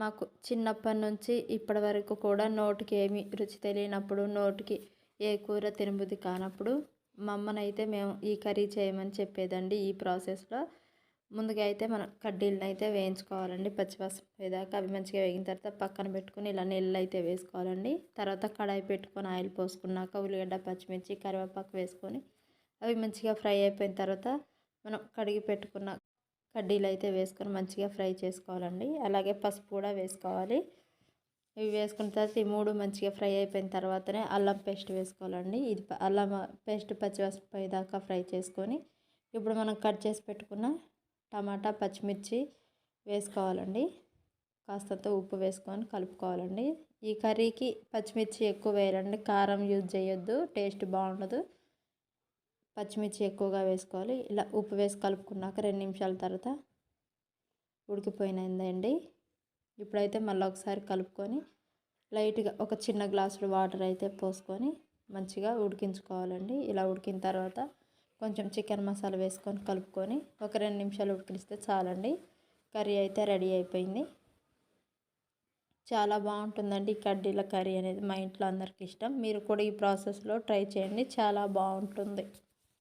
మాకు చిన్నప్పటి నుంచి ఇప్పటి వరకు కూడా నోటికి ఏమి రుచి తెలియనప్పుడు, నోటికి ఏ కూర తినబుద్ధి కానప్పుడు మా అమ్మనైతే మేము ఈ కర్రీ చేయమని చెప్పేదండి. ఈ ప్రాసెస్లో ముందుగా అయితే మనం కడ్డీలను అయితే వేయించుకోవాలండి. పచ్చివాసన పోయేదాకా అవి మంచిగా వేగిన తర్వాత పక్కన పెట్టుకొని ఇలా నీళ్ళు అయితే వేసుకోవాలండి. తర్వాత కడాయి పెట్టుకొని ఆయిల్ పోసుకున్నాక ఉల్లిగడ్డ, పచ్చిమిర్చి, కరివేపాకు వేసుకొని అవి మంచిగా ఫ్రై అయిపోయిన తర్వాత మనం కడిగి పెట్టుకున్న కడ్డీలు అయితే వేసుకొని మంచిగా ఫ్రై చేసుకోవాలండి. అలాగే పసుపు కూడా వేసుకోవాలి. ఇవి వేసుకున్న తర్వాత ఈ మూడు మంచిగా ఫ్రై అయిపోయిన తర్వాతనే అల్లం పేస్ట్ వేసుకోవాలండి. ఇది అల్లం పేస్ట్ పచ్చివాసన పోయేదాకా ఫ్రై చేసుకొని ఇప్పుడు మనం కట్ చేసి పెట్టుకున్న టమాటా, పచ్చిమిర్చి వేసుకోవాలండి. కాస్తంత ఉప్పు వేసుకొని కలుపుకోవాలండి. ఈ కర్రీకి పచ్చిమిర్చి ఎక్కువ వేయాలండి, కారం యూజ్ చేయొద్దు, టేస్ట్ బాగుండదు. పచ్చిమిర్చి ఎక్కువగా వేసుకోవాలి. ఇలా ఉప్పు వేసి కలుపుకున్నాక 2 నిమిషాల తర్వాత ఉడికిపోయినందండి. ఇప్పుడైతే మళ్ళీ ఒకసారి కలుపుకొని లైట్గా ఒక చిన్న గ్లాసులు వాటర్ అయితే పోసుకొని మంచిగా ఉడికించుకోవాలండి. ఇలా ఉడికిన తర్వాత కొంచెం చికెన్ మసాలా వేసుకొని కలుపుకొని ఒక 2 నిమిషాలు ఉడికిస్తే చాలండి. కర్రీ అయితే రెడీ అయిపోయింది. చాలా బాగుంటుందండి కడ్డీల కర్రీ అనేది. మా ఇంట్లో అందరికి ఇష్టం. మీరు కూడా ఈ ప్రాసెస్లో ట్రై చేయండి, చాలా బాగుంటుంది.